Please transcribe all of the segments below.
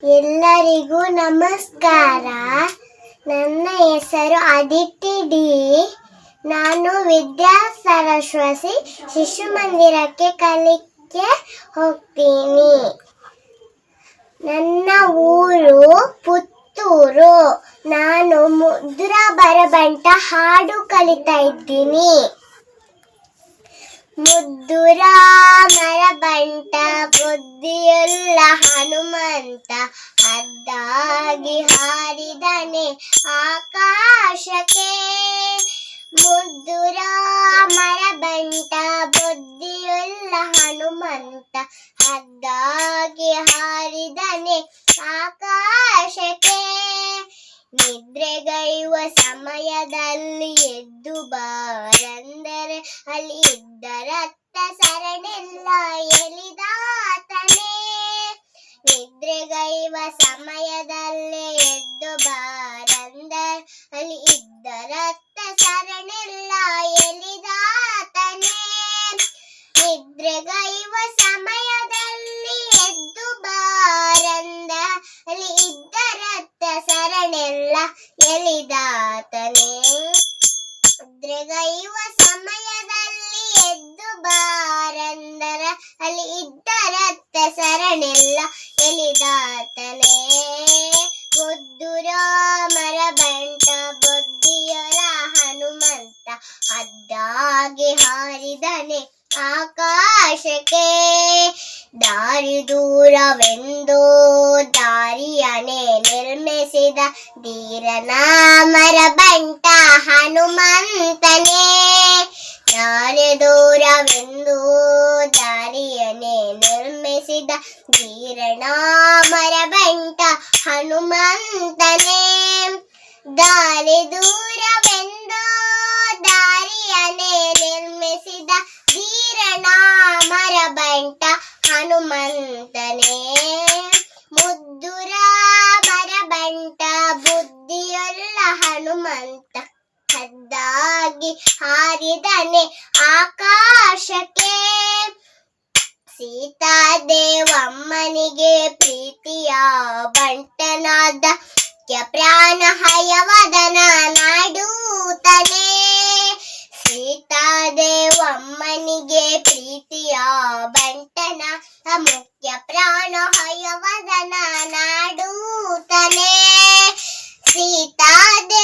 ಎಲ್ಲರಿಗೂ ನಮಸ್ಕಾರ. ನನ್ನ ಹೆಸರು ಅದಿತಿ ಡಿ. ನಾನು ವಿದ್ಯಾ ಸರಸ್ವತಿ ಶಿಶು ಮಂದಿರಕ್ಕೆ ಕಲಿಕೆ ಹೋಗ್ತೀನಿ. ನನ್ನ ಊರು ಪುತ್ತೂರು. ನಾನು ಮುದ್ರ ಬರಬಂಟ ಹಾಡು ಕಲಿತಾ ಇದ್ದೀನಿ. ಮುದ್ದುರ ಮರಬಂಟ ಬುದ್ಧಿಯುಳ್ಳ ಹನುಮಂತ, ಹದ್ದಾಗಿ ಹಾರಿದನೆ ಆಕಾಶಕ್ಕೆ. ಮುದ್ದುರ ಮರಬಂಟ ಬುದ್ಧಿಯುಳ್ಳ ಹನುಮಂತ, ಹದ್ದಾಗಿ ಹಾರಿದನೆ ಆಕಾಶಕ್ಕೆ. ನಿದ್ರೆಗೈಯುವ ಸಮಯದಲ್ಲಿ ಎದ್ದು ಬಾರೆಂದರೆ ಅಲ್ಲಿ ಇದ್ದ ರಕ್ತ ಸರನೆಲ್ಲ ಎಲಿದಾತನೇ. ನಿದ್ರೆಗೈಯುವ ಸಮಯದಲ್ಲಿ ಎದ್ದು ಬಾರೆಂದರೆ ಅಲ್ಲಿ ಇದ್ದ ರಕ್ತ ಸರನೆಲ್ಲ ಎಲಿದಾತನೇ. ನಿದ್ರೆಗೈಯುವ ಸಮಯದಲ್ಲಿ ಎದ್ದು ಬಾರೆಂದರೆ ಅಲ್ಲಿ ಇದ್ದ ರಕ್ತ ಸರನೆಲ್ಲ ಎಲಿದಾತನೇ. ನಿದ್ರೆಗೈಯುವ ಸಮಯದಲ್ಲಿ ಎದ್ದು ಬಾರೆಂದರೆ ಅಲ್ಲಿ ಇದ್ದ ರಕ್ತ ಸರನೆಲ್ಲ ಎಲಿದಾತನೇ. ಮುದ್ದುರ ಮರಬಂಟ ಬುದ್ಧಿಯುಳ್ಳ ಹನುಮಂತ, ಹದ್ದಾಗಿ ಹಾರಿದನೆ ಆಕಾಶಕ್ಕೆ. ದಾರಿ ದೂರವೆಂದು ದಾರಿಯನ್ನೇ ನಿರ್ಮಿಸಿದ ಧೀರನ ಮರಬಂಟ ಹನುಮಂತನೇ. ದಾರಿ ದೂರವೆಂದು ದಾರಿಯನ್ನೇ ನಿರ್ಮಿಸಿದ ಧೀರನ ಮರಬಂಟ ಹನುಮಂತನೇ. ದಾರಿ ದೂರವೆಂದು ದಾರಿಯನ್ನೇ ನಿರ್ಮಿಸಿದ ಧೀರನ ಮರಬಂಟ ಹನುಮಂತನೇ. ಮುದ್ದುರ ಮರಬಂಟ ಬುದ್ಧಿಯುಳ್ಳ ಹನುಮಂತ, ಹದ್ದಾಗಿ ಹಾರಿದನೆ ಆಕಾಶಕ್ಕೆ. ಸೀತಾದೇವಮ್ಮನಿಗೆ ಪ್ರೀತಿಯ ಬಂಟನಾದ ಪ್ರಾಣ ಹಯವದನ ನಾಡೂತನೇ. ಸೀತಾದೇವಮ್ಮನಿಗೆ ಪ್ರೀತಿಯ ಬಂಟನ ಮುಖ್ಯ ಪ್ರಾಣ ಹಯವದನ ನಾಡೂತನೇ. ಸೀತಾದೇವಮ್ಮನಿಗೆ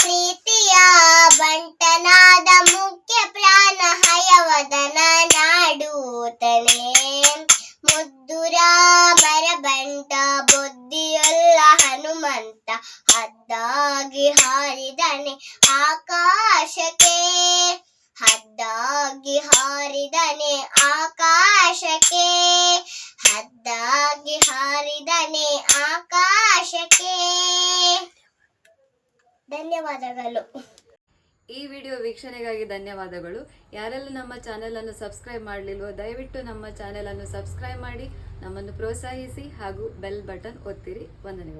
ಪ್ರೀತಿಯ ಬಂಟನಾದ ಮುಖ್ಯ ಪ್ರಾಣ ಹಯವದನ ನಾಡೂತನೇ. ಮುದ್ದುರ ಮರಬಂಟ ಬುದ್ಧಿಯುಳ್ಳ ಹನುಮಂತ, ಹದ್ದಾಗಿ ಹಾರಿದನೆ ಆಕಾಶಕ್ಕೆ. ಹದ್ದಾಗಿ ಹಾರಿದನೆ ಆಕಾಶಕ್ಕೆ. ಹದ್ದಾಗಿ ಹಾರಿದನೆ ಆಕಾಶಕ್ಕೆ. ಧನ್ಯವಾದಗಳು. ಈ ವಿಡಿಯೋ ವೀಕ್ಷಣೆಗಾಗಿ ಧನ್ಯವಾದಗಳು. ಯಾರೆಲ್ಲ ನಮ್ಮ ಚಾನೆಲ್ ಅನ್ನು ಸಬ್ಸ್ಕ್ರೈಬ್ ಮಾಡಲಿಲ್ವೋ ದಯವಿಟ್ಟು ನಮ್ಮ ಚಾನೆಲ್ ಅನ್ನು ಸಬ್ಸ್ಕ್ರೈಬ್ ಮಾಡಿ ನಮ್ಮನ್ನು ಪ್ರೋತ್ಸಾಹಿಸಿ ಹಾಗೂ ಬೆಲ್ ಬಟನ್ ಒತ್ತಿರಿ. ವಂದನೆಗಳು.